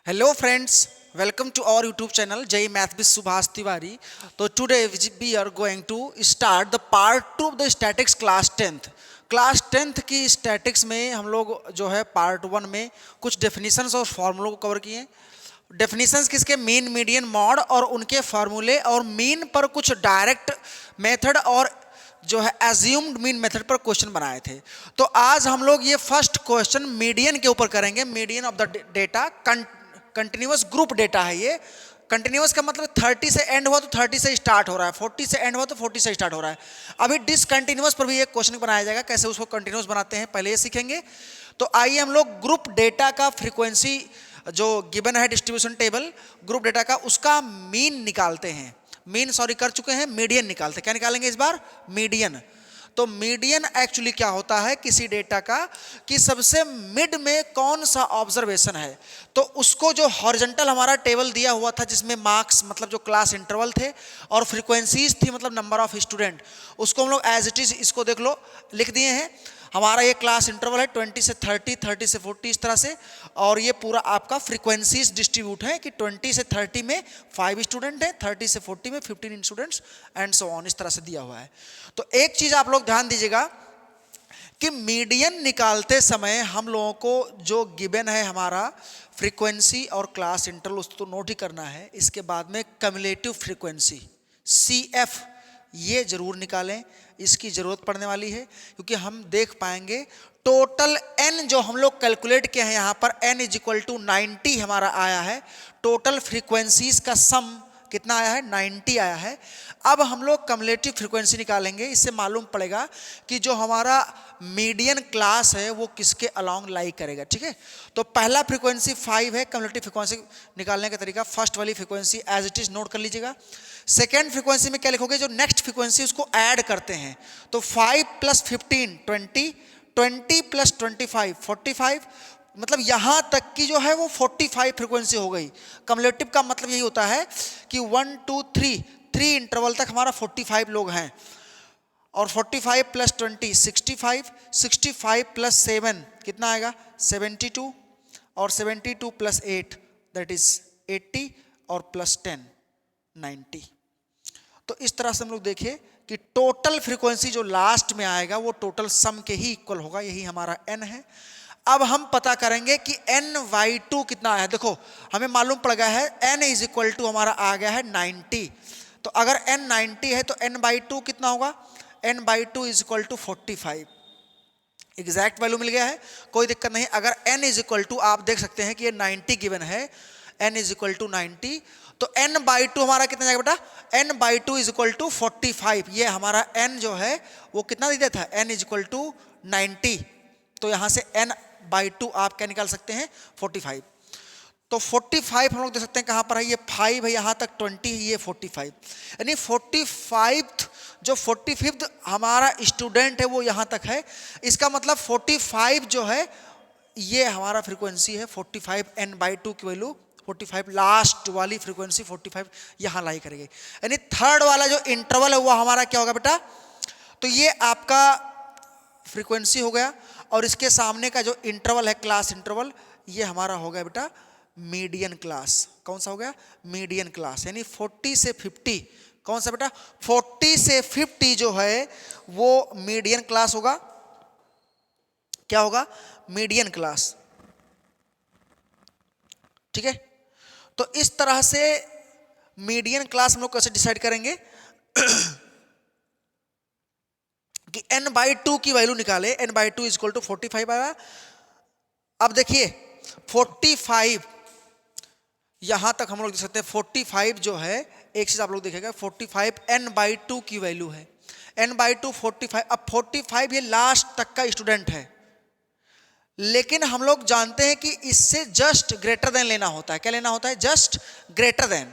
Hello friends, welcome to our YouTube channel Jai Math with Subhas Tiwari. So today we are going to start the part 2 of the statics class 10th. Class 10th की statics में हम लोग जो है part 1 में कुछ definitions और फार्मूलों को कवर किए। डेफिनेशंस किसके, मीन मीडियन मॉड और उनके फार्मूले, और मीन पर कुछ डायरेक्ट मेथड और जो है एज्यूम्ड मीन मेथड पर क्वेश्चन बनाए थे। तो आज हम लोग ये फर्स्ट क्वेश्चन मीडियन के ऊपर करेंगे। Median of the data, continuous group data है ये। कंटिन्यूअस का मतलब 30 से एंड हुआ तो 30 से स्टार्ट हो रहा है, 40 से एंड हुआ तो 40 से स्टार्ट हो रहा है। अभी डिसकंटिन्यूअस पर भी एक क्वेश्चन बनाया जाएगा, कैसे उसको कंटिन्यूअस बनाते हैं पहले ये सीखेंगे। तो आइए हम लोग ग्रुप डेटा का फ्रीक्वेंसी जो गिवन है डिस्ट्रीब्यूशन टेबल ग्रुप डेटा का, उसका मीन निकालते हैं। मीन सॉरी कर चुके हैं, मीडियन निकालते हैं। क्या निकालेंगे इस बार? मीडियन। तो मीडियन एक्चुअली क्या होता है किसी डेटा का, कि सबसे मिड में कौन सा ऑब्जर्वेशन है। तो उसको जो हॉरिजॉन्टल हमारा टेबल दिया हुआ था जिसमें मार्क्स मतलब जो क्लास इंटरवल थे और फ्रीक्वेंसीज थी मतलब नंबर ऑफ स्टूडेंट, उसको हम लोग एज इट इज इसको देख लो लिख दिए हैं। हमारा ये क्लास इंटरवल है 20 से 30, 30 से 40 इस तरह से, और ये पूरा आपका फ्रीक्वेंसीज डिस्ट्रीब्यूट है कि 20 से 30 में 5 स्टूडेंट हैं, 30 से 40 में 15 स्टूडेंट्स एंड सो ऑन, इस तरह से दिया हुआ है। तो एक चीज आप लोग ध्यान दीजिएगा कि मीडियन निकालते समय हम लोगों को जो गिवन है हमारा फ्रीक्वेंसी और क्लास इंटरवल उसको तो नोट ही करना है। इसके बाद में कम्युलेटिव फ्रीक्वेंसी CF ये जरूर निकालें, इसकी जरूरत पड़ने वाली है, क्योंकि हम देख पाएंगे टोटल n जो हम लोग कैलकुलेट किए हैं यहाँ पर n = 90 हमारा आया है। टोटल फ्रीक्वेंसीज का सम कितना आया है? 90 आया है। अब हम लोग कम्युलेटिव फ्रीक्वेंसी निकालेंगे। इससे मालूम पड़ेगा कि जो हमारा मीडियन क्लास है वो किसके अलोंग लाई करेगा। ठीक है, तो पहला फ्रीक्वेंसी 5 है। कम्युलेटिव फ्रीक्वेंसी निकालने का तरीका, फर्स्ट वाली frequency as it is note कर लीजिएगा। सेकेंड फ्रीक्वेंसी में क्या लिखोगे, जो नेक्स्ट फ्रीक्वेंसी उसको ऐड करते हैं। तो 5 + 15 20, 20 + 25 45, मतलब यहां तक की जो है वो 45 फ्रीक्वेंसी हो गई। कम्युलेटिव का मतलब यही होता है कि 1 2 3 इंटरवल तक हमारा 45 लोग हैं, और 45 + 20 65, 65 + 7 कितना आएगा? 72, और 72 + 8 दैट इज 80, और +10 90। तो इस तरह से हम लोग देखिए कि टोटल फ्रीक्वेंसी जो लास्ट में आएगा वो टोटल सम के ही इक्वल होगा। यही हमारा n है। अब हम पता करेंगे कि n/2 कितना आया है। देखो हमें मालूम पड़ गया है n = हमारा आ गया है 90। तो अगर n 90 है तो n/2 कितना होगा? n/2 = 45। एग्जैक्ट वैल्यू मिल गया है, कोई दिक्कत नहीं। अगर n = आप देख सकते हैं कि ये 90 गिवन है, n = 90, तो n/2 हमारा कितना जाएगा बेटा? n/2 = 45। ये हमारा n जो है वो कितना दिया था? n = 90। तो यहां से n/2 आप क्या निकाल सकते हैं? 45। तो 45 हम लोग देख सकते हैं कहां पर है, ये 5 है, यहां तक 20 है, ये 45, यानी 45 जो 45th हमारा स्टूडेंट है वो यहां तक है। इसका मतलब 45 जो है ये हमारा फ्रीक्वेंसी है 45। n/2 की वैल्यू 45, लास्ट वाली फ्रीक्वेंसी 45 यहां लाई करेगी। यानी थर्ड वाला जो इंटरवल है वो हमारा क्या होगा बेटा? तो ये आपका फ्रीक्वेंसी हो गया, और इसके सामने का जो इंटरवल है क्लास इंटरवल, ये हमारा हो गया बेटा मीडियन क्लास। कौन सा हो गया? Median class. यानी 40 से 50 कौन सा बेटा? 40 से 50 जो है वो मीडियन क्लास होगा। क्या होगा? Median class. ठीक है, तो इस तरह से मीडियन क्लास हम लोग कैसे डिसाइड करेंगे कि n/2 की वैल्यू निकाले। n/2 = 45 आया। अब देखिए 45 यहां तक हम लोग देख सकते हैं। 45 जो है, एक चीज आप लोग देखेगा, 45 n/2 की वैल्यू है। n/2 45। अब 45 ये लास्ट तक का स्टूडेंट है, लेकिन हम लोग जानते हैं कि इससे जस्ट ग्रेटर देन लेना होता है। क्या लेना होता है? Just greater than.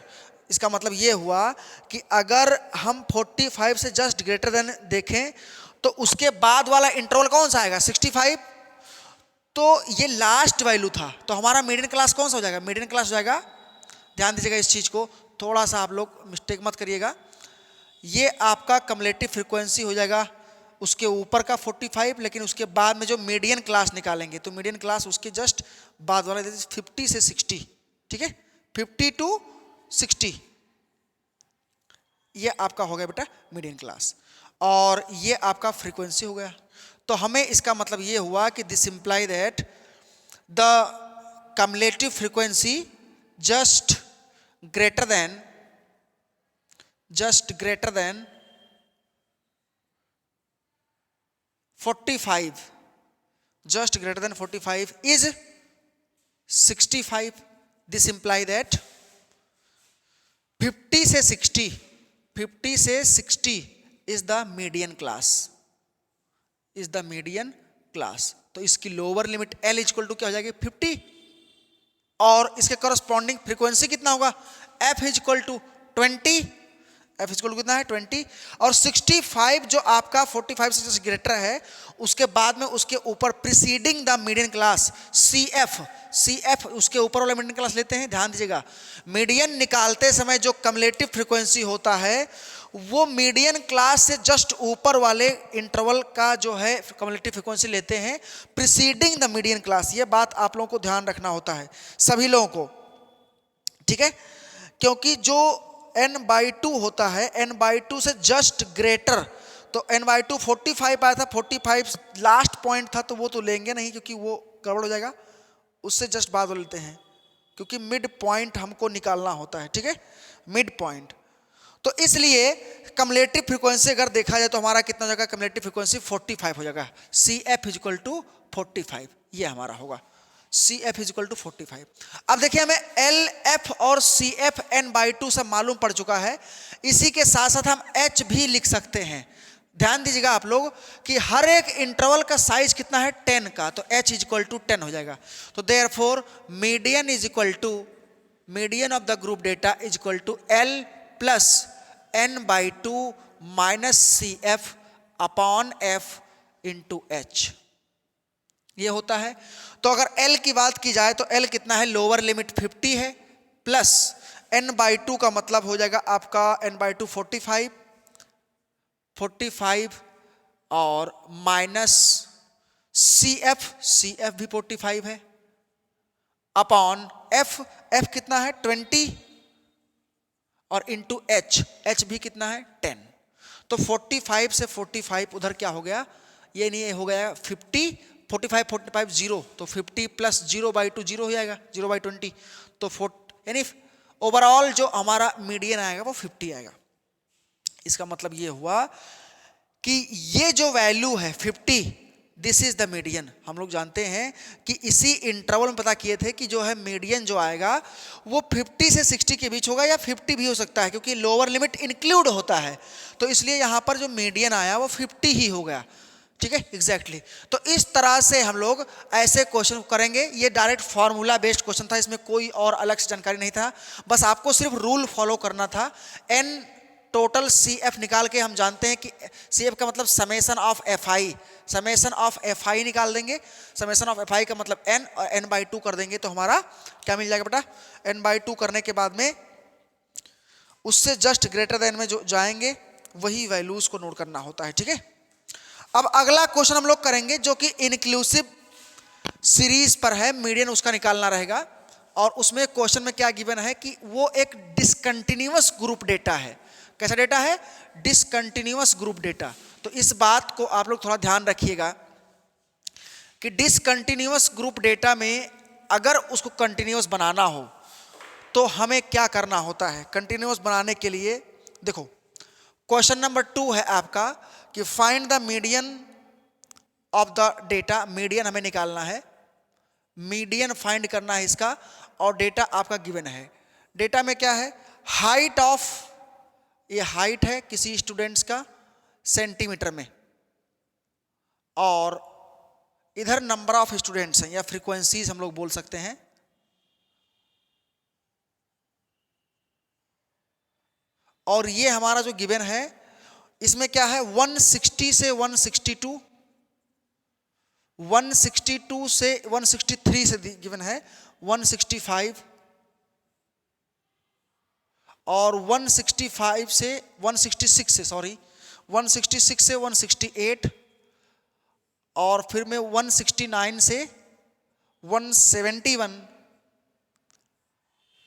इसका मतलब ये हुआ कि अगर हम 45 से जस्ट ग्रेटर देन देखें तो उसके बाद वाला इंटरवल कौन सा आएगा? 65। तो ये लास्ट वैल्यू था, तो हमारा मीडियन क्लास कौन सा हो जाएगा? मीडियन क्लास हो जाएगा। ध्यान दीजिएगा इस चीज को, थोड़ा सा आप लोग मिस्टेक मत करिएगा। ये आपका कम्युलेटिव फ्रीक्वेंसी हो जाएगा उसके ऊपर का 45, लेकिन उसके बाद में जो मीडियन क्लास निकालेंगे तो मीडियन क्लास उसके जस्ट बाद वाला 50 से 60। ठीक है, 50 to 60, ये आपका हो गया बेटा मीडियन क्लास, और ये आपका फ्रीक्वेंसी हो गया। तो हमें इसका मतलब ये हुआ कि this imply that the cumulative frequency just greater than 45, just greater than 45 is 65. This imply that 50 से 60 is the median class, तो इसकी lower limit L equal to क्या हो जाएगी 50, और इसके करस्पॉन्डिंग फ्रीक्वेंसी कितना होगा F equal to 20, F equal to कितना है 20, और 65 जो आपका 45 से जस्ट ग्रेटर है, उसके बाद में उसके ऊपर preceding the median class CF उसके ऊपर वाला मीडियन क्लास लेते हैं। ध्यान दीजिएगा, मीडियन निकालते समय जो कम्युलेटिव फ्रीक्वेंसी होता है वो मीडियन क्लास से जस्ट ऊपर वाले इंटरवल का जो है कम्युलेटिव फ्रीक्वेंसी लेते हैं प्रीसीडिंग द मीडियन क्लास। ये बात आप लोगों को ध्यान रखना होता है सभी लोगों को, ठीक है, क्योंकि जो n/2 होता है n/2 से जस्ट ग्रेटर, तो n/2 45 आया था, 45 लास्ट पॉइंट था, तो वो तो लेंगे नहीं क्योंकि वो गड़बड़ हो जाएगा, उससे जस्ट बाद में लेते हैं क्योंकि मिड पॉइंट हमको निकालना होता है, ठीक है, मिड पॉइंट। तो इसलिए कम्युलेटिव फ्रीक्वेंसी अगर देखा जाए तो हमारा कितना हो जाएगा, कम्युलेटिव फ्रीक्वेंसी 45 हो जाएगा, CF इक्वल टू 45, ये हमारा होगा CF इक्वल टू 45। अब देखिए हमें LF और CF n/2 से मालूम पड़ चुका है, इसी के साथ साथ हम H भी लिख सकते हैं। ध्यान दीजिएगा आप लोग कि हर एक इंटरवल का साइज कितना है 10 का, तो H इक्वल टू 10 हो जाएगा। तो therefore median is equal to median of the group data is equal to L plus n/2 minus CF upon F into H, ये होता है। तो अगर L की बात की जाए तो L कितना है, लोअर लिमिट 50 है, प्लस n/2 का मतलब हो जाएगा आपका n/2 45 और माइनस CF भी 45 है, अपॉन F कितना है 20 और इंटू H भी कितना है 10। तो 45 से 45 उधर क्या हो गया, ये नहीं हो गया 50, 45 0, तो 50 प्लस 0/2 0 हो जाएगा, 0/20, तो यानी ओवरऑल जो हमारा मीडियन आएगा वो 50 आएगा। इसका मतलब ये हुआ कि ये जो वैल्यू है 50, दिस इज द मीडियन। हम लोग जानते हैं कि इसी इंटरवल में पता किए थे कि जो है मीडियन जो आएगा वो 50 से 60 के बीच होगा, या 50 भी हो सकता है क्योंकि लोअर लिमिट इंक्लूड होता है, तो इसलिए यहाँ पर जो मीडियन आया वो 50 ही हो गया, ठीक है, एग्जैक्टली। तो इस तरह से हम लोग ऐसे क्वेश्चन करेंगे। ये डायरेक्ट फार्मूला बेस्ड क्वेश्चन था, इसमें कोई और अलग से जानकारी नहीं था, बस आपको सिर्फ रूल फॉलो करना था। n टोटल CF निकाल के हम जानते हैं कि CF का मतलब समेशन ऑफ FI निकाल देंगे, समेशन ऑफ FI का मतलब n, और n/2 कर देंगे तो हमारा क्या मिल जाएगा बेटा, n/2 करने के बाद में उससे जस्ट ग्रेटर देन में जो जाएंगे वही वैल्यूज को नोट करना होता है, ठीक है। अब अगला क्वेश्चन हम लोग करेंगे जो कि इंक्लूसिव सीरीज पर है, मीडियन उसका निकालना रहेगा, और उसमें क्वेश्चन में क्या गिवन है कि वो एक डिसकंटिन्यूअस ग्रुप डेटा है। कैसा डेटा है, डिसकंटिन्यूअस ग्रुप डेटा। तो इस बात को आप लोग थोड़ा ध्यान रखिएगा कि डिसकंटिन्यूअस ग्रुप डेटा में अगर उसको कंटिन्यूअस बनाना हो तो हमें क्या करना होता है। कंटिन्यूअस बनाने के लिए देखो क्वेश्चन नंबर 2 है आपका कि find the median of the data. Median हमें निकालना है, मीडियन फाइंड करना है इसका, और डेटा आपका गिवन है। डेटा में क्या है, हाइट ऑफ, ये हाइट है किसी स्टूडेंट्स का सेंटीमीटर में, और इधर नंबर ऑफ स्टूडेंट्स हैं या फ्रीक्वेंसीज हम लोग बोल सकते हैं, और ये हमारा जो गिवन है इसमें क्या है 160 से 162, 162 से 163 से गिवन है 165, और 165 से 166 से 166 से 168, और फिर में 169 से 171,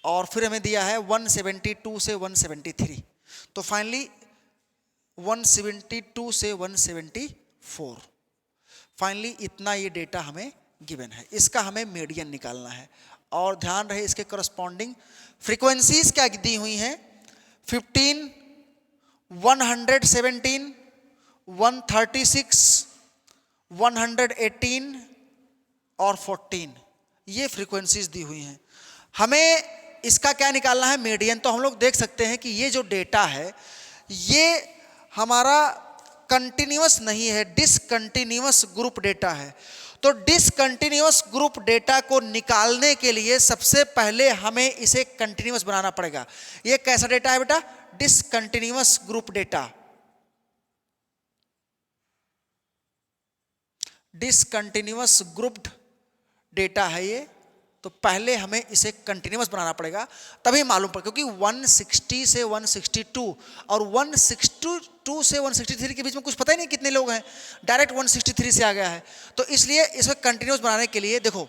और फिर हमें दिया है 172 से 173, तो फाइनली 172 से 174, फाइनली इतना ये डेटा हमें गिवन है। इसका हमें मीडियन निकालना है। और ध्यान रहे इसके करस्पॉन्डिंग फ्रीक्वेंसीज क्या दी हुई हैं, 15, 117, 136, 118 और 14, ये फ्रीक्वेंसीज दी हुई हैं। हमें इसका क्या निकालना है, मीडियन। तो हम लोग देख सकते हैं कि ये जो डेटा है ये हमारा कंटिन्यूअस नहीं है, डिसकंटिन्यूअस ग्रुप डेटा है। तो डिसकंटिन्यूअस ग्रुप डेटा को निकालने के लिए सबसे पहले हमें इसे कंटिन्यूअस बनाना पड़ेगा। ये कैसा डेटा है बेटा, discontinuous group data. Discontinuous grouped data है ये, तो पहले हमें इसे कंटिन्यूअस बनाना पड़ेगा, तभी मालूम पड़ेगा। क्योंकि 160 से 162 और 162 से 163 के बीच में कुछ पता ही नहीं कितने लोग हैं, डायरेक्ट 163 से आ गया है। तो इसलिए इसे कंटिन्यूअस बनाने के लिए देखो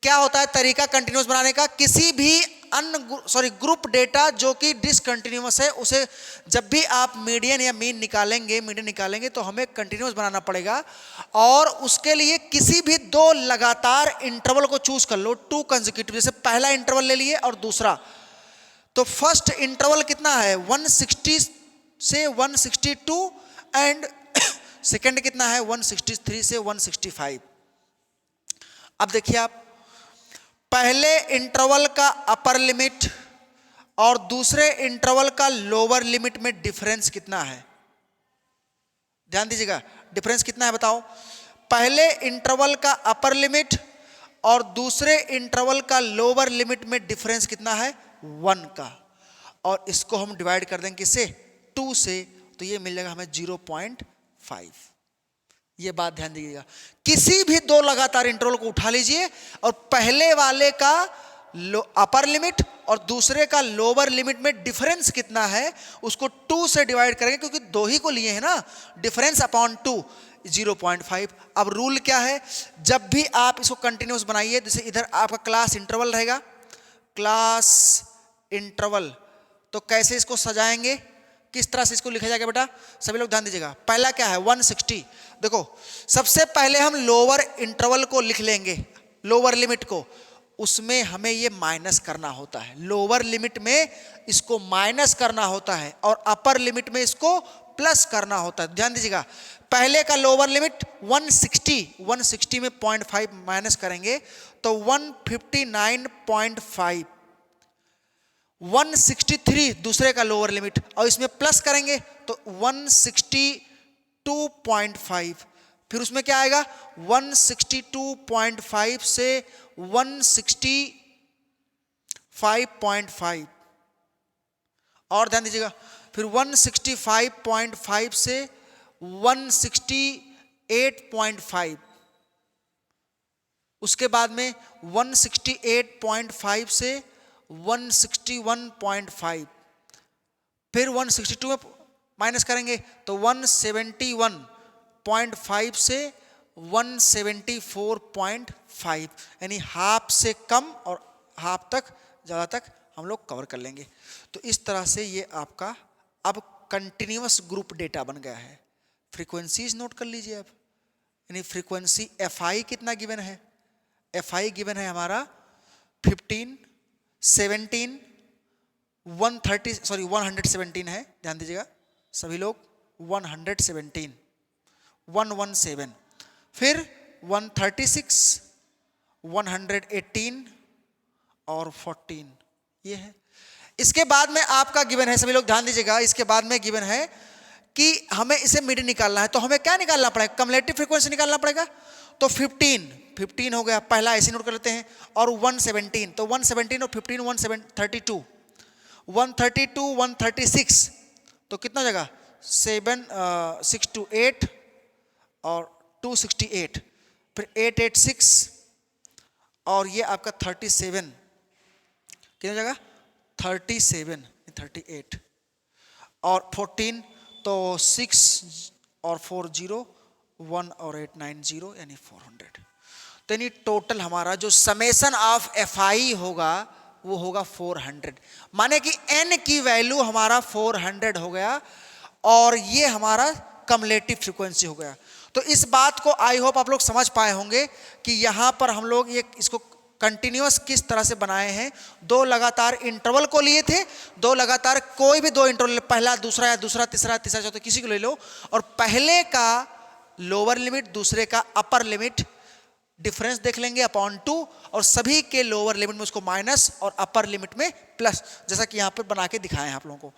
क्या होता है तरीका कंटिन्यूअस बनाने का। किसी भी ग्रुप डेटा जो कि डिसकंटिन्यूअस है, उसे जब भी आप मीडियन या मीन निकालेंगे तो हमें कंटिन्यूअस बनाना पड़ेगा। और उसके लिए किसी भी दो लगातार इंटरवल को चूज कर लो, 2 कंसेक्यूटिव। जैसे पहला इंटरवल ले लिए और दूसरा, तो फर्स्ट इंटरवल कितना है 160 से 162 एंड सेकेंड कितना है 163 से 165। अब देखिए आप, पहले इंटरवल का अपर लिमिट और दूसरे इंटरवल का लोअर लिमिट में डिफरेंस कितना है, ध्यान दीजिएगा। डिफरेंस कितना है बताओ, पहले इंटरवल का अपर लिमिट और दूसरे इंटरवल का लोअर लिमिट में डिफरेंस कितना है 1 का। और इसको हम डिवाइड कर देंगे किससे, 2 से, तो ये मिल जाएगा हमें 0.5। ये बात ध्यान दीजिएगा। किसी भी दो लगातार इंटरवल को उठा लीजिए और पहले वाले का अपर लिमिट और दूसरे का लोअर लिमिट में डिफरेंस कितना है उसको 2 से डिवाइड करेंगे, क्योंकि दो ही को लिए हैं ना, डिफरेंस अपॉन 2 0.5। अब रूल क्या है, जब भी आप इसको कंटिन्यूअस बनाइए, जैसे इधर आपका क्लास इंटरवल रहेगा, क्लास इंटरवल, तो कैसे इसको सजाएंगे, किस तरह से इसको लिखा जाएगा बेटा, सभी लोग ध्यान दीजिएगा। पहला क्या है 160, देखो सबसे पहले हम लोअर इंटरवल को लिख लेंगे, लोअर लिमिट को, उसमें हमें ये माइनस करना होता है। लोअर लिमिट में इसको माइनस करना होता है और अपर लिमिट में इसको प्लस करना होता है। ध्यान दीजिएगा, पहले का लोअर लिमिट 160 में 0.5 माइनस करेंगे तो 159.5, 163 दूसरे का लोअर लिमिट और इसमें प्लस करेंगे तो 162.5, फिर उसमें क्या आएगा 162.5 से 165.5 और ध्यान दीजिएगा, फिर 165.5 से 168.5, उसके बाद में 168.5 से 161.5, फिर 162 में माइनस करेंगे तो 171.5 से 174.5, यानी हाफ से कम और हाफ तक ज़्यादा तक हम लोग कवर कर लेंगे। तो इस तरह से ये आपका अब कंटिन्यूअस ग्रुप डेटा बन गया है। फ्रीक्वेंसीज नोट कर लीजिए अब, यानी फ्रीक्वेंसी FI कितना गिवन है, FI गिवन है हमारा 15, 17, 117 है, ध्यान दीजिएगा सभी लोग, 117, 117, फिर 136, 118 और 14, ये है। इसके बाद में आपका गिवन है, सभी लोग ध्यान दीजिएगा, इसके बाद में गिवन है कि हमें इसे मीडियन निकालना है, तो हमें क्या निकालना पड़ेगा, कम्युलेटिव फ्रीक्वेंसी निकालना पड़ेगा। तो 15 हो गया, पहला ऐसे नोट कर लेते हैं, और 117, तो 117 और 15 132, 136, तो कितना हो जाएगा 628 और 268, फिर 886 और ये आपका 37, कितना हो जाएगा 38 और 14, तो 6 और 4 0, 1 और 8 9 0, यानी 400। तो यानी टोटल हमारा जो समेशन ऑफ FI होगा वो होगा 400, माने कि n की वैल्यू हमारा 400 हो गया और ये हमारा कम्युलेटिव फ्रीक्वेंसी हो गया। तो इस बात को आई होप आप लोग समझ पाए होंगे कि यहां पर हम लोग ये इसको कंटिन्यूअस किस तरह से बनाए हैं। दो लगातार इंटरवल को लिए थे, दो लगातार कोई भी दो इंटरवल, पहला दूसरा या दूसरा तीसरा तीसरा चौथा किसी को ले लो, और पहले का लोअर लिमिट दूसरे का अपर लिमिट डिफरेंस देख लेंगे अपॉन 2, और सभी के लोअर लिमिट में उसको माइनस और अपर लिमिट में प्लस, जैसा कि यहां पर बना के दिखाए हैं आप लोगों को।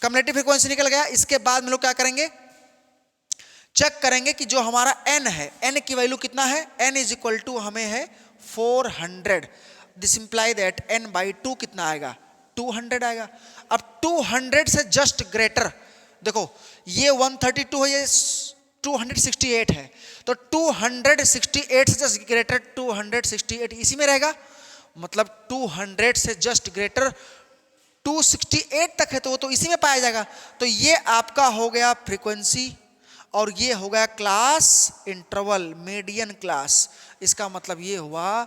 कम्युलेटिव फ्रीक्वेंसी निकल गया। इसके बाद हम लोग क्या करेंगे, चेक करेंगे कि जो हमारा n है, n की वैल्यू कितना है, n इज इक्वल टू हमें है 400। This imply that n by 2 कितना आएगा, 200 आएगा। अब 200 से जस्ट ग्रेटर, देखो ये 132 है, ये 268 है, तो 268 से जस्ट ग्रेटर 268 इसी में रहेगा, मतलब 200 से जस्ट ग्रेटर 268 तक है तो वो तो इसी में पाया जाएगा। तो ये आपका हो गया फ्रीक्वेंसी और ये हो गया क्लास इंटरवल, मीडियन क्लास। इसका मतलब ये हुआ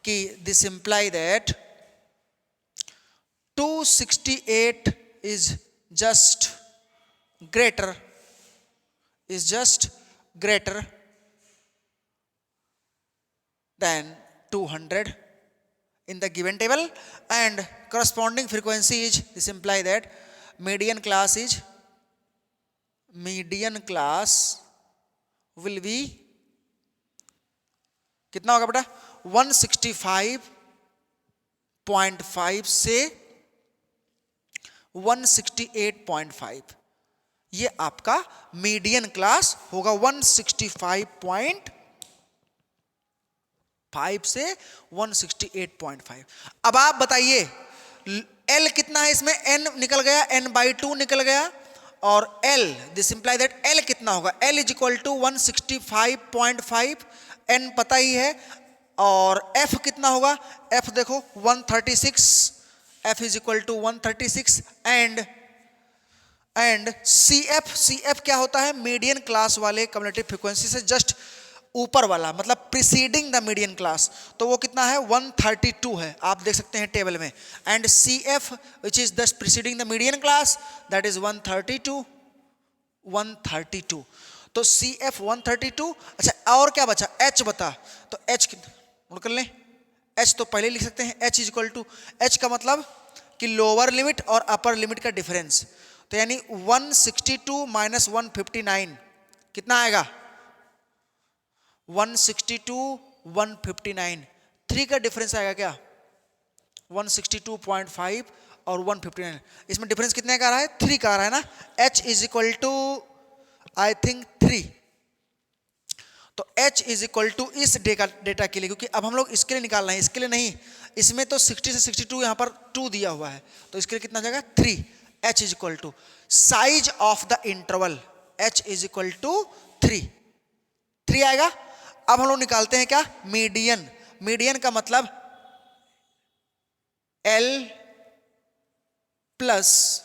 कि this imply that 268 is just greater than 200 in the given table, and corresponding frequency is, this imply that median class will be कितना होगा बेटा, 165.5 से 168.5, ये आपका मीडियन क्लास होगा 165.5 से 168.5। अब आप बताइए L कितना है इसमें, N निकल गया, N बाई 2 निकल गया, और L, this imply that L कितना होगा, L is equal to 165.5, N पता ही है, और F कितना होगा, F देखो 136, F is equal to 136, and CF क्या होता है, मीडियन क्लास वाले कम्युलेटिव फ्रीक्वेंसी से जस्ट ऊपर वाला, मतलब प्रीसीडिंग द मीडियन क्लास, तो वो कितना है 132 है, आप देख सकते हैं टेबल में, एंड CF विच इज दस preceding the median class, that is 132। तो CF 132। अच्छा और क्या बचा, H बता, तो H नोट कर लें, H तो पहले लिख सकते हैं, H is equal to, H का मतलब कि लोअर लिमिट और अपर लिमिट का डिफरेंस, तो यानी 162 माइनस 159 कितना आएगा, 162 159, 3 का डिफरेंस आएगा क्या, 162.5 और 159, इसमें डिफरेंस कितने का आ रहा है, 3 का आ रहा है ना। H is equal to I think 3, तो H इज इक्वल टू इस डेटा के लिए, क्योंकि अब हम लोग इसके लिए निकाल रहे हैं, इसके लिए नहीं, इसमें तो 60 से 62 यहाँ पर 2 दिया हुआ है, तो इसके लिए कितना जाएगा 3। H is equal to size of the interval, H is equal to 3 आएगा। अब हम लोग निकालते हैं क्या, मीडियन। मीडियन का मतलब L plus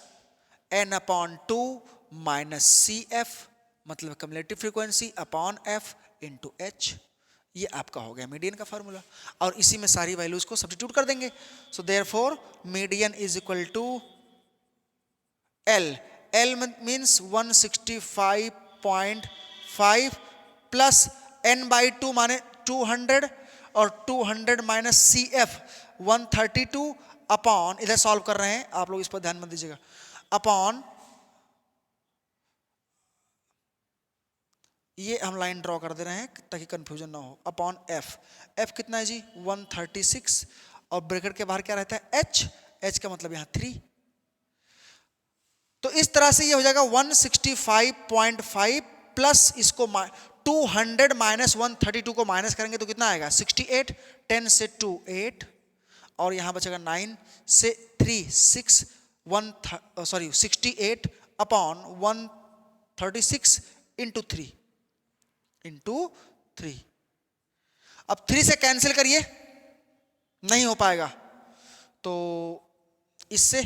n/2 minus CF, मतलब cumulative frequency upon F into H, ये आपका हो गया मीडियन का फॉर्मूला, और इसी में सारी वैल्यूज को सब्स्टिट्यूट कर देंगे। So therefore median is equal to L means 165.5 plus n by 2 माने 200, और 200 माइनस CF 132 अपॉन, इधर सॉल्व कर रहे हैं आप लोग, इस पर ध्यान मत दीजिएगा, अपॉन, ये हम लाइन ड्रॉ कर दे रहे हैं ताकि कंफ्यूजन ना हो, अपॉन F कितना है जी 136, और ब्रैकेट के बाहर क्या रहता है H का मतलब यहां 3, तो इस तरह से ये हो जाएगा 165.5 प्लस इसको 200 माइनस 132 को माइनस करेंगे तो कितना आएगा 68, 10 से 2 8, और यहां बचेगा 9 से 3 6, 68 अपॉन 136 इंटू 3 अब 3 से कैंसिल करिए, नहीं हो पाएगा, तो इससे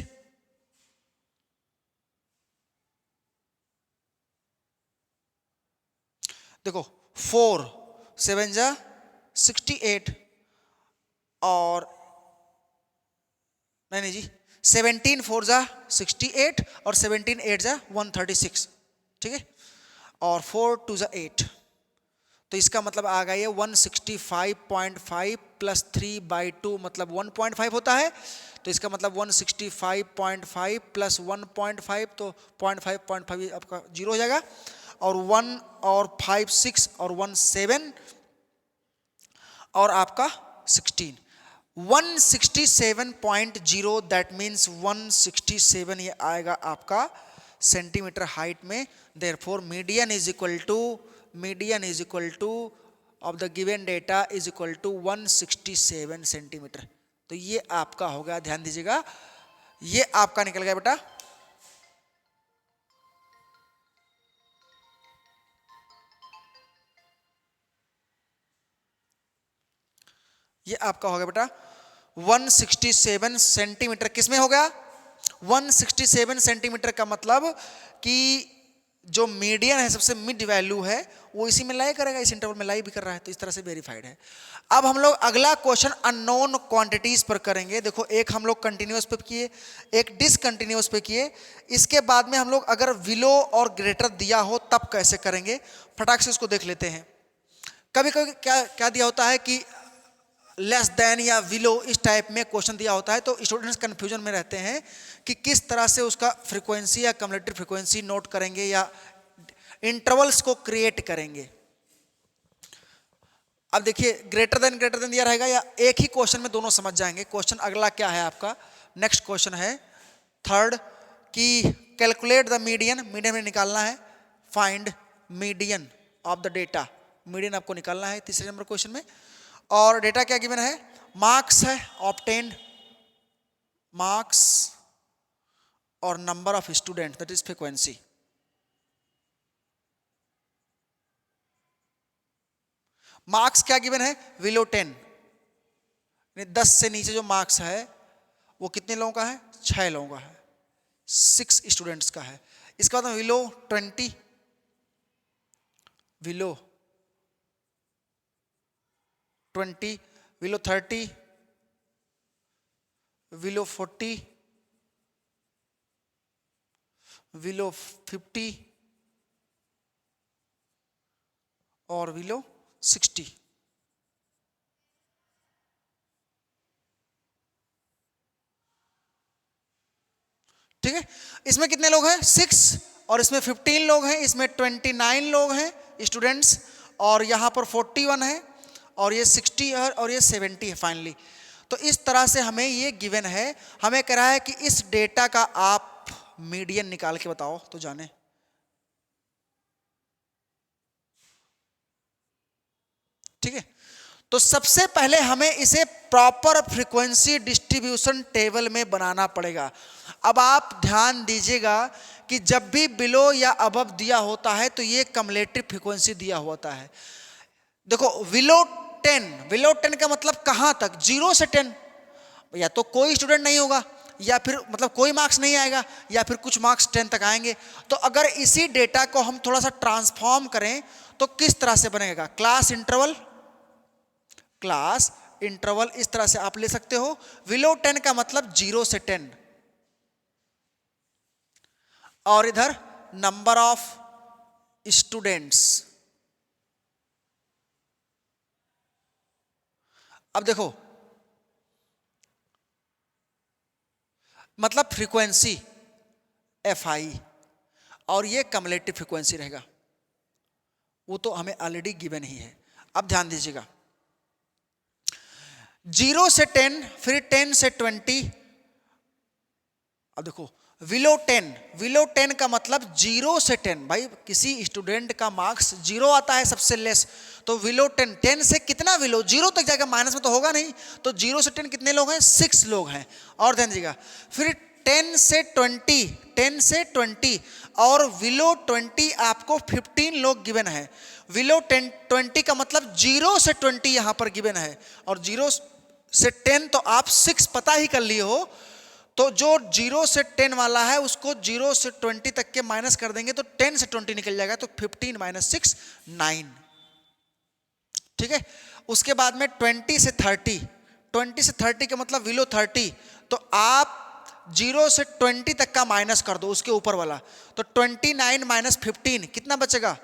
देखो 4 7 जा 68, और नहीं नहीं जी, 17 4 जा 68 और 17 8 जा 136, ठीक है, और 4 2 जा 8, तो इसका मतलब आ गया ये 165.5 प्लस 3/2 मतलब 1.5 होता है, तो इसका मतलब 165.5 प्लस 1.5 तो 0.5 आपका जीरो हो जाएगा, और 1 और 5 6 और 1 7 और आपका 16 167.0, दैट मीन्स 167 ये आएगा आपका सेंटीमीटर हाइट में। Therefore median is equal to of the given data is equal to 167 centimetre. तो ये आपका हो गया, ध्यान दीजिएगा, ये आपका निकल गया बेटा ये आपका हो गया बेटा 167 सेंटीमीटर। किस में हो गया 167 सेंटीमीटर का मतलब कि जो मीडियन है, सबसे मिड वैल्यू है, वो इसी में लाई करेगा, इस इंटरवल में लाई भी कर रहा है, तो इस तरह से वेरीफाइड है। अब हम लोग अगला क्वेश्चन अननोन क्वांटिटीज पर करेंगे। देखो, एक हम लोग कंटिन्यूअस पे किए, एक डिसकंटिन्यूअस पे किए, इसके बाद में हम लोग अगर विलो और ग्रेटर दिया हो तब कैसे करेंगे, फटाक से उसको देख लेते हैं। कभी कभी क्या क्या दिया होता है कि लेस देन या विलो, इस टाइप में क्वेश्चन दिया होता है, तो स्टूडेंट्स कंफ्यूजन में रहते हैं कि किस तरह से उसका फ्रीक्वेंसी या कम्युलेटिव फ्रीक्वेंसी नोट करेंगे या इंटरवल्स को क्रिएट करेंगे। अब देखिए, ग्रेटर देन दिया रहेगा या एक ही क्वेश्चन में दोनों समझ जाएंगे। क्वेश्चन अगला क्या है आपका, नेक्स्ट क्वेश्चन है थर्ड कि कैलकुलेट द मीडियन, मीडियन में निकालना है, find median of the data, median आपको निकालना है तीसरे नंबर क्वेश्चन में। और डेटा क्या गिवन है, मार्क्स है, ऑब्टेन्ड मार्क्स और number of student, that is frequency. Marks क्या गिवन है, बिलो 10, 10 से नीचे जो मार्क्स है वो कितने लोगों का है, 6 लोगों का है, 6 स्टूडेंट्स का है। इसके बाद below 20, below 20, below 30, below 40, below 50 और बिलो 60। ठीक है, इसमें कितने लोग हैं, 6, और इसमें 15 लोग हैं, इसमें 29 लोग हैं स्टूडेंट्स, और यहां पर 41 है, और ये 60 है, और ये 70 है फाइनली। तो इस तरह से हमें ये गिवन है, हमें कह रहा है कि इस डेटा का आप मीडियन निकाल के बताओ तो जाने। ठीक है, तो सबसे पहले हमें इसे प्रॉपर फ्रीक्वेंसी डिस्ट्रीब्यूशन टेबल में बनाना पड़ेगा। अब आप ध्यान दीजिएगा कि जब भी बिलो या अबव दिया होता है तो ये कम्युलेटिव फ्रीक्वेंसी दिया होता है। देखो, बिलो 10 का मतलब कहां तक, 0 से 10, या तो कोई स्टूडेंट नहीं होगा, या फिर मतलब कोई मार्क्स नहीं आएगा, या फिर कुछ मार्क्स 10 तक आएंगे। तो अगर इसी डेटा को हम थोड़ा सा ट्रांसफॉर्म करें तो किस तरह से बनेगा, क्लास इंटरवल इस तरह से आप ले सकते हो। बिलो 10 का मतलब 0 से 10, और इधर नंबर ऑफ स्टूडेंट्स। अब देखो, मतलब फ्रीक्वेंसी FI, और ये कम्युलेटिव फ्रीक्वेंसी रहेगा, वो तो हमें ऑलरेडी गिवन ही है। अब ध्यान दीजिएगा, 0 से 10, फिर 10 से 20। अब देखो, बिलो 10 का मतलब 0 से 10, भाई किसी स्टूडेंट का मार्क्स 0 आता है सबसे लेस, तो बिलो 10 से कितना बिलो, 0 तक जाएगा, माइनस में तो होगा नहीं, तो 0 से 10 कितने लोग हैं, 6 लोग हैं। और ध्यान दीजिएगा, फिर 10 से 20, और बिलो 20 आपको 15 लोग गिवन है। बिलो 20 का मतलब 0 से 20 यहां पर गिवन है, और 0 से 10 तो आप 6 पता ही कर लिए हो, तो जो 0 से 10 वाला है उसको 0 से 20 तक के माइनस कर देंगे तो 10 से 20 निकल जाएगा, तो 15 माइनस 6 9। ठीक है, उसके बाद में 20 से 30, 20 से 30 का मतलब बिलो 30, तो आप 0 से 20 तक का माइनस कर दो उसके ऊपर वाला, तो 29 माइनस 15 कितना बचेगा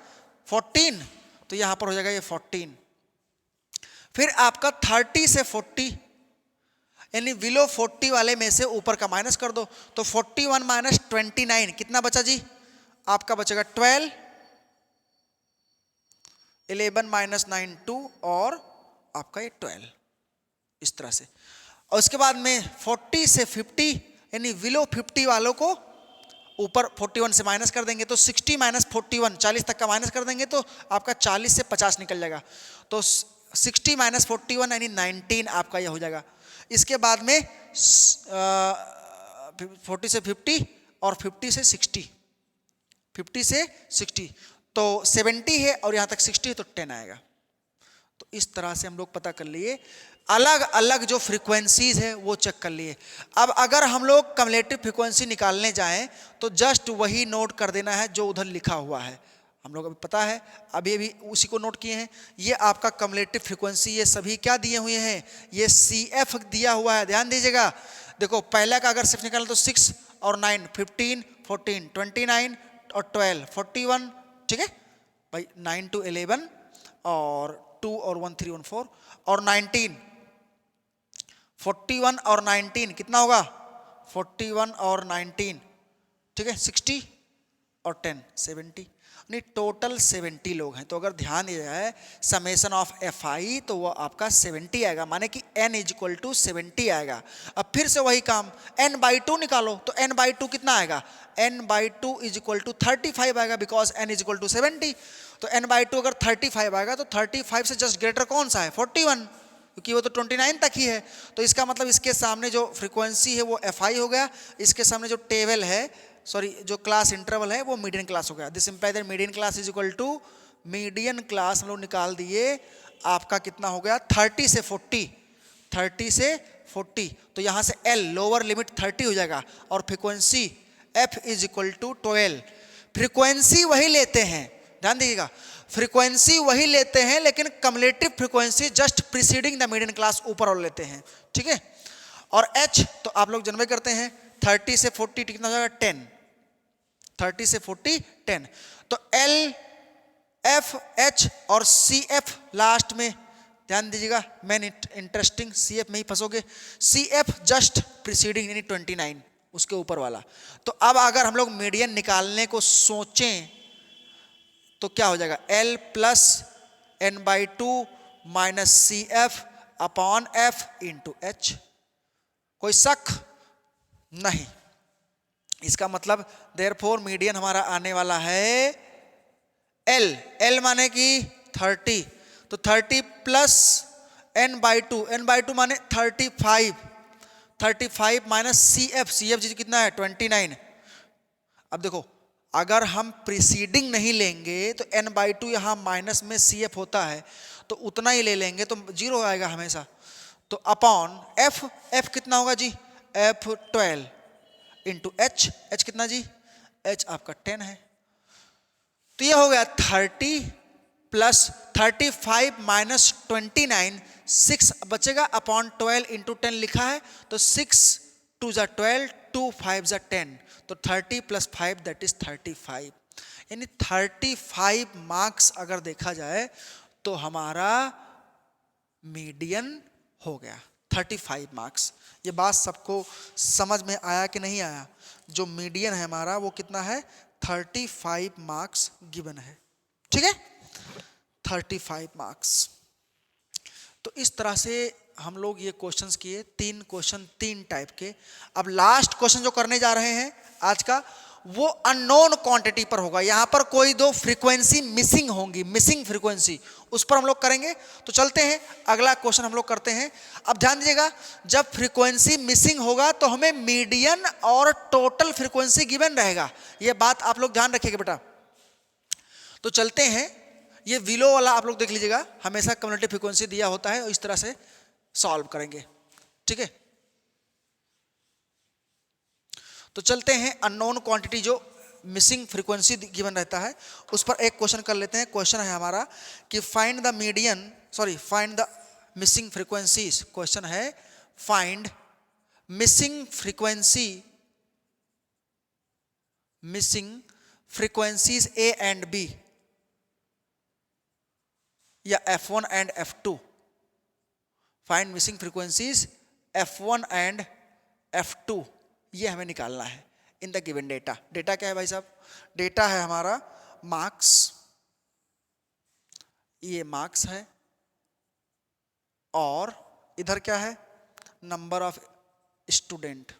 14, तो यहां पर हो जाएगा ये 14। फिर आपका 30 से 40 यानी बिलो 40 वाले में से ऊपर का माइनस कर दो, तो 41 माइनस 29 कितना बचा जी, आपका बचेगा 12, 11 माइनस 9 2 और आपका ये 12, इस तरह से। और उसके बाद में 40 से 50 यानी बिलो 50 वालों को ऊपर 41 से माइनस कर देंगे, तो 60 माइनस 41 40 तक का माइनस कर देंगे तो आपका 40 से 50 निकल जाएगा, तो 60 माइनस 41 यानी 19 आपका यह हो जाएगा। इसके बाद में 40 से 50 और 50 से 60, 50 से 60 तो 70 है और यहाँ तक 60 है तो 10 आएगा। तो इस तरह से हम लोग पता कर लिए, अलग अलग जो फ्रीक्वेंसीज है वो चेक कर लिए। अब अगर हम लोग कम्युलेटिव फ्रीक्वेंसी निकालने जाएं तो जस्ट वही नोट कर देना है जो उधर लिखा हुआ है, हम लोग अभी पता है, अभी उसी को नोट किए हैं। ये आपका कम्युलेटिव फ्रीक्वेंसी, ये सभी क्या दिए हुए हैं, ये CF दिया हुआ है, ध्यान दीजिएगा। देखो पहला का अगर सिर्फ निकालें तो 6 और 9 15 14 29 और 12 41, ठीक है भाई, 9 to 11 और 2 और 1 3 1 4 और 19 41 और 19 कितना होगा 41 और 19, ठीक है 60 और 10 70, नहीं टोटल 70 लोग हैं। तो अगर ध्यान दिया जाए समेशन ऑफ FI तो वो आपका 70 आएगा, माने कि n इक्वल टू 70 आएगा। अब फिर से वही काम n/2 निकालो, तो n/2 कितना आएगा, n/2 इज इक्वल टू 35 आएगा, because n is equal to 70। तो n/2 अगर 35 आएगा तो 35 से जस्ट ग्रेटर कौन सा है 41, क्योंकि वो तो 29 तक ही है। तो इसका मतलब इसके सामने जो फ्रीक्वेंसी है वो FI हो गया, इसके सामने जो टेबल है जो क्लास इंटरवल है वो मीडियन क्लास हो गया। This imply that median class is equal to, median class हम लोग निकाल दिए आपका कितना हो गया 30 से 40, 30 से 40, तो यहाँ से L लोअर लिमिट 30 हो जाएगा और frequency F is equal to 12। Frequency वही लेते हैं, ध्यान दीजिएगा, फ्रीक्वेंसी वही लेते हैं लेकिन cumulative frequency just preceding the median class ऊपर और लेते हैं, ठीक है। और H तो आप लोग जनवे करते हैं 30 से 40 कितना हो जाएगा 10, 30 से 40 10, तो L F H और CF लास्ट में, ध्यान दीजिएगा मैन इंटरेस्टिंग, CF में ही फंसोगे, CF जस्ट प्रीसीडिंग यानी 29 उसके ऊपर वाला। तो अब अगर हम लोग मीडियन निकालने को सोचें तो क्या हो जाएगा L plus n/2 minus CF upon F into H, कोई शक नहीं। इसका मतलब देयरफॉर मीडियन हमारा आने वाला है L माने कि 30, तो 30 प्लस n/2 माने 35 माइनस CF जी कितना है 29। अब देखो अगर हम प्रीसीडिंग नहीं लेंगे तो n/2 यहाँ माइनस में CF होता है तो उतना ही ले लेंगे तो 0 आएगा हमेशा, तो अपॉन F कितना होगा जी F 12 इंटू H कितना जी H आपका 10 है। तो यह हो गया 30 प्लस 35 माइनस 29 6 बचेगा अपॉन 12 इंटू 10 लिखा है, तो 6 2 जा 12 2 5 जा 10, तो 30 प्लस 5 दैट इज 35, यानी 35 मार्क्स अगर देखा जाए तो हमारा मीडियन हो गया 35 मार्क्स। ये बात सबको समझ में आया कि नहीं आया, जो मीडियन है हमारा वो कितना है 35 मार्क्स गिवन है, ठीक है 35 मार्क्स। तो इस तरह से हम लोग ये क्वेश्चंस किए, 3 क्वेश्चन 3 टाइप के। अब लास्ट क्वेश्चन जो करने जा रहे हैं आज का वो अननोन क्वांटिटी पर होगा। यहां पर कोई 2 फ्रीक्वेंसी मिसिंग होंगी, मिसिंग फ्रीक्वेंसी, उस पर हम लोग करेंगे। तो चलते हैं अगला क्वेश्चन हम लोग करते हैं। अब ध्यान दीजिएगा जब फ्रीक्वेंसी मिसिंग होगा तो हमें मीडियन और टोटल फ्रीक्वेंसी गिवन रहेगा, ये बात आप लोग ध्यान रखिएगा बेटा। तो चलते हैं, ये विलो वाला आप लोग देख लीजिएगा, हमेशा कम्युलेटिव फ्रीक्वेंसी दिया होता है, इस तरह से सॉल्व करेंगे, ठीक है। तो चलते हैं अननोन क्वांटिटी जो मिसिंग फ्रीक्वेंसी गिवन रहता है उस पर एक क्वेश्चन कर लेते हैं। क्वेश्चन है हमारा कि find the missing frequencies. Question है find missing frequencies A and B या F1 and F2। Find missing frequencies F1 and F2, ये हमें निकालना है in the given data. Data क्या है भाई साहब? डेटा है हमारा मार्क्स, ये मार्क्स है, और इधर क्या है? Number of student.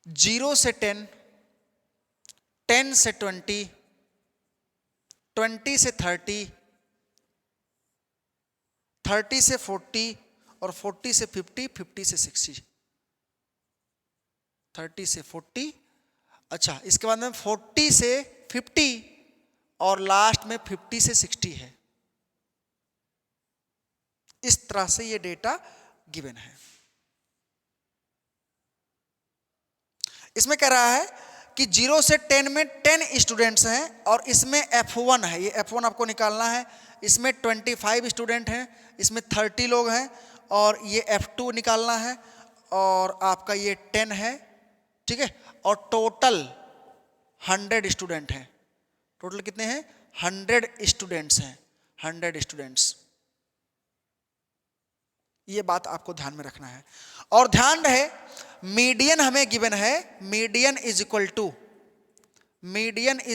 जीरो से 10, 10 से 20, 20 से 30, 30 से 40 और 40 से 50, 50 से 60। 30 से 40, अच्छा इसके बाद में 40 से 50 और लास्ट में 50 से 60 है। इस तरह से ये डेटा गिवन है। इसमें कह रहा है कि 0 से 10 में 10 स्टूडेंट्स हैं और इसमें F1 है, ये F1 आपको निकालना है। इसमें 25 स्टूडेंट हैं, इसमें 30 लोग हैं, और ये F2 निकालना है, और आपका ये 10 है, ठीक है। और टोटल 100 स्टूडेंट हैं। टोटल कितने हैं? 100 स्टूडेंट्स हैं, 100 स्टूडेंट्स। ये बात आपको ध्यान में रखना है। और ध्यान रहे मीडियन हमें गिवन है, median is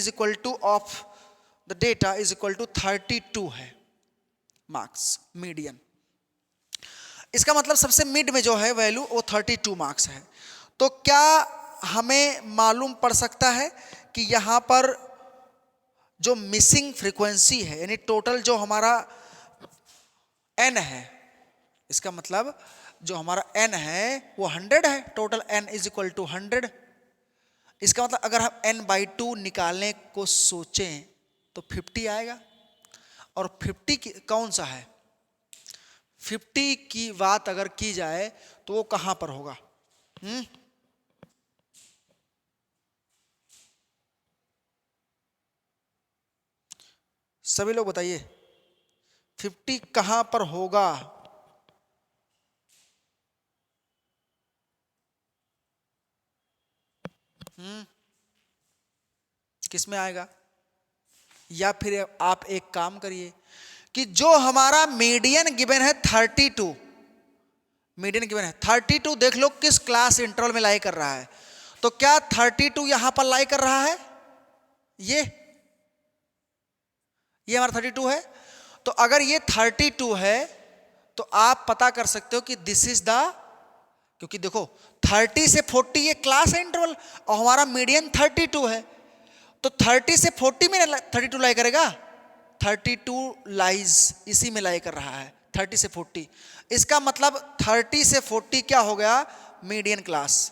equal to of the data is equal to 32 है मार्क्स, मीडियन। इसका मतलब सबसे मिड में जो है वैल्यू वो 32 मार्क्स है। तो क्या हमें मालूम पड़ सकता है कि यहां पर जो मिसिंग फ्रीक्वेंसी है, यानी टोटल जो हमारा n है, इसका मतलब जो हमारा n है वो 100 है। Total n is equal to 100। इसका मतलब अगर हम n/2 निकालने को सोचें तो 50 आएगा। और 50 कौन सा है? 50 की बात अगर की जाए तो वो कहां पर होगा? सभी लोग बताइए 50 कहां पर होगा? किस में आएगा? या फिर आप एक काम करिए कि जो हमारा मीडियन गिवन है 32, मीडियन गिवन है 32, देख लो किस क्लास इंटरवल में लाई कर रहा है। तो क्या 32 यहां पर लाई कर रहा है? ये हमारा 32 है। तो अगर ये 32 है तो आप पता कर सकते हो कि दिस इज द, क्योंकि देखो 30 से 40 ये क्लास है इंटरवल, और हमारा मीडियन 32 है। तो 30 से 40 में 32 लाई करेगा, 32 लाइज इसी में लाई कर रहा है, 30 से 40। इसका मतलब 30 से 40 क्या हो गया? Median class,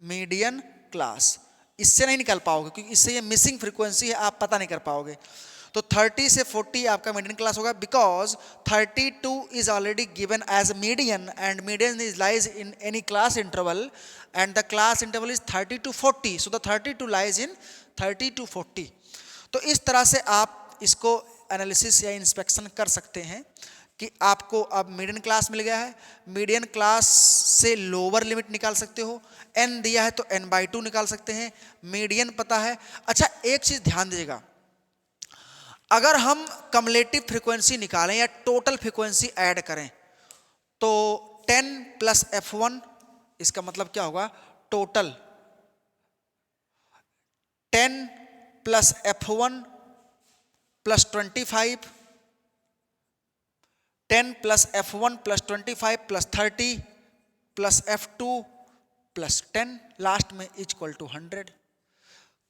median class. इससे नहीं निकाल पाओगे क्योंकि इससे ये मिसिंग फ्रीक्वेंसी है, आप पता नहीं कर पाओगे। तो 30 से 40 आपका मीडियन क्लास होगा, because 32 is already given as median and median is lies in any class interval and the class interval is 30 to 40, so the 32 lies in 30 to 40। तो इस तरह से आप इसको एनालिसिस या इंस्पेक्शन कर सकते हैं कि आपको अब मीडियन क्लास मिल गया है। मीडियन क्लास से लोअर लिमिट निकाल सकते हो, n दिया है तो n/2 निकाल सकते हैं, मीडियन पता है। अच्छा एक चीज ध्यान दीजिएगा, अगर हम कम्युलेटिव फ्रीक्वेंसी निकालें या टोटल फ्रीक्वेंसी ऐड करें तो 10 प्लस F1, इसका मतलब क्या होगा? Total 10 plus F1 plus 25, 10 plus F1 plus 25 plus 30 plus F2 plus 10, last में इक्वल टू 100।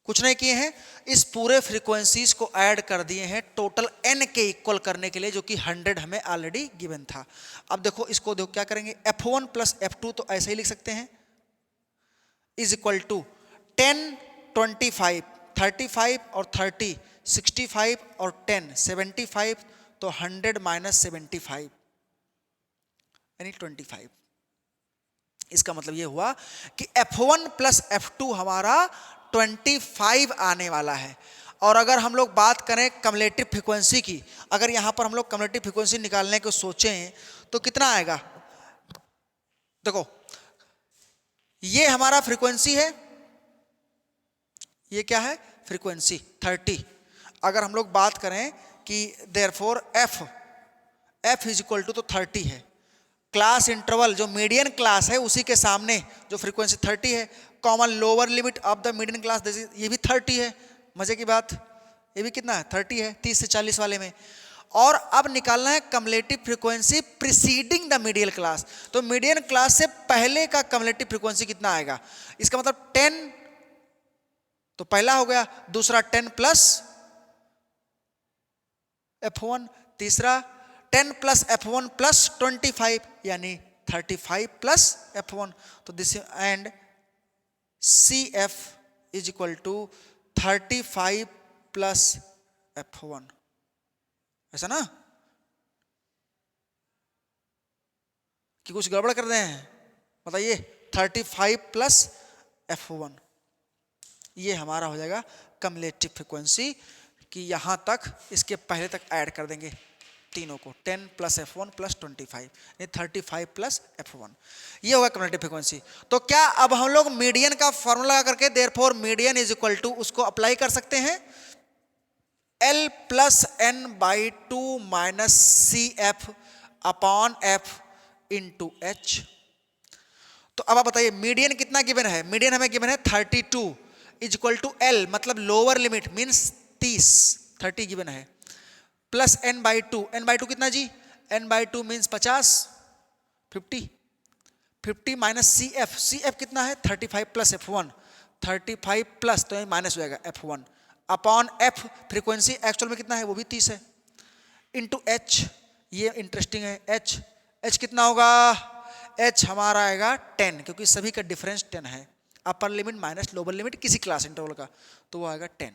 कुछ नहीं किए हैं, इस पूरे फ्रीक्वेंसीज को ऐड कर दिए हैं टोटल n के इक्वल करने के लिए, जो कि 100 हमें ऑलरेडी गिवन था। अब देखो इसको देखो क्या करेंगे, F1 प्लस F2 तो ऐसे ही लिख सकते हैं, इज इक्वल टू 10, 25, 35 और 30, 65 और 10, 75, तो 100 माइनस 75 यानी 25। इसका मतलब ये हुआ कि F1 प्लस F2 हमारा 25 आने वाला है। और अगर हम लोग बात करें कम्युलेटिव फ्रीक्वेंसी की, अगर यहाँ पर हम लोग कम्युलेटिव फ्रीक्वेंसी निकालने को सोचें तो कितना आएगा? देखो ये हमारा फ्रीक्वेंसी है, ये क्या है? फ्रीक्वेंसी 30। अगर हम लोग बात करें कि therefore f is equal to तो 30 है, क्लास इंटरवल जो मीडियन क्लास है उसी के सामने जो फ्रीक्वेंसी 30 है, common lower limit of the median class ये भी 30 है। मजे की बात, ये भी कितना है? 30 है 30 से 40 वाले में। और अब निकालना है cumulative frequency preceding the median class, तो मीडियन क्लास से पहले का कम्युलेटिव फ्रीक्वेंसी कितना आएगा? इसका मतलब 10 तो पहला हो गया, दूसरा 10 प्लस F1, तीसरा 10 प्लस F1 प्लस 25 यानी 35 प्लस F1। तो this and CF is equal to 35 plus F1, ऐसा ना कि कुछ गड़बड़ कर रहे हैं? बताइए 35 प्लस F1 ये हमारा हो जाएगा कम्युलेटिव फ्रीक्वेंसी, कि यहां तक इसके पहले तक ऐड कर देंगे तीनों को, 10 प्लस F1 प्लस 25 ये 35 प्लस F1, ये होगा कम्युलेटिव फ्रीक्वेंसी। तो क्या अब हम लोग मीडियन का फॉर्मूला लगा करके therefore median is equal to उसको अप्लाई कर सकते हैं, L plus n by 2 minus CF upon F into H। तो अब आप बताइए मीडियन कितना गिवन है? मीडियन हमें गिवन है 32 इज इक्वल टू L मतलब लोअर लिमिट मीन्स 30 गिवन है, plus n by 2, n by 2 कितना जी? n by 2 means 50 minus CF कितना है? 35 प्लस F1, 35 प्लस तो माइनस हो जाएगा F1 upon F frequency actual में कितना है? वो भी 30 है, इंटू H, ये इंटरेस्टिंग है, H कितना होगा? H हमारा आएगा 10 क्योंकि सभी का डिफरेंस 10 है, upper limit minus lower limit किसी क्लास इंटरवल का, तो वो आएगा 10।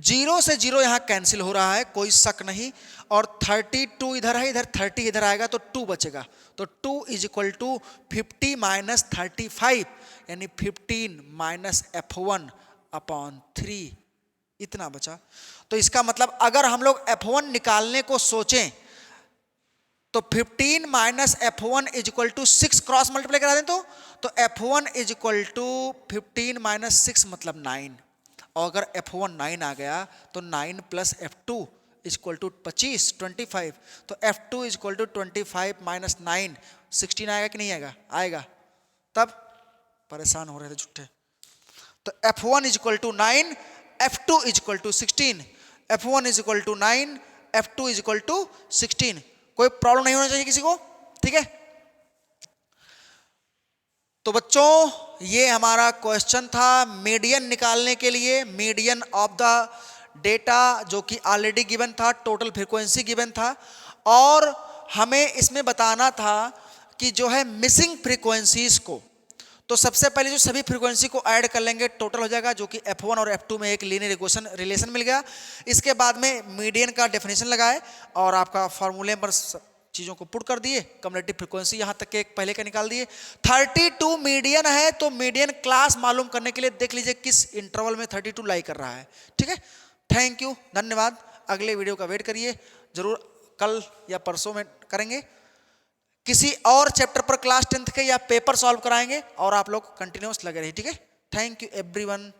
0 से 0 यहां कैंसिल हो रहा है, कोई शक नहीं, और 32 इधर है, इधर 30 इधर आएगा तो 2 बचेगा, तो 2 इज इक्वल टू 50 माइनस 35 यानी 15 माइनस F1 अपॉन 3, इतना बचा। तो इसका मतलब अगर हम लोग F1 निकालने को सोचें तो 15 minus F1 is equal to 6 cross multiply करा दें तो F1 is equal to 15 minus 6 मतलब 9, और अगर F1 9 आ गया तो 9 plus F2 is equal to 25, तो F2 is equal to 25 minus 9 16 आएगा कि नहीं आएगा? आएगा। तब परेशान हो रहे थे झूठे। तो F1 is equal to 9, F2 is equal to 16, F1 is equal to 9, F2 is equal to 16। कोई प्रॉब्लम नहीं होना चाहिए किसी को, ठीक है? तो बच्चों ये हमारा क्वेश्चन था मीडियन निकालने के लिए, मीडियन ऑफ द डेटा जो कि ऑलरेडी गिवन था, टोटल फ्रीक्वेंसी गिवन था, और हमें इसमें बताना था कि जो है मिसिंग फ्रीक्वेंसीज को, तो सबसे पहले जो सभी फ्रीक्वेंसी को ऐड कर लेंगे टोटल हो जाएगा, जो कि F1 और F2 में एक लीनियर रिलेशन मिल गया। इसके बाद में मीडियन का डेफिनेशन लगाए और आपका फॉर्मूले पर चीज़ों को पुट कर दिए, कम्युलेटिव फ्रीक्वेंसी यहाँ तक के एक पहले का निकाल दिए। 32 मीडियन है तो मीडियन क्लास मालूम करने के लिए देख लीजिए किस इंटरवल में 32 लाई कर रहा है, ठीक है? थैंक यू, धन्यवाद। अगले वीडियो का वेट करिए, जरूर कल या परसों में करेंगे, किसी और चैप्टर पर क्लास 10th के या पेपर सॉल्व कराएंगे और आप लोग कंटिन्यूअस लगे रहिए, ठीक है? Thank you everyone.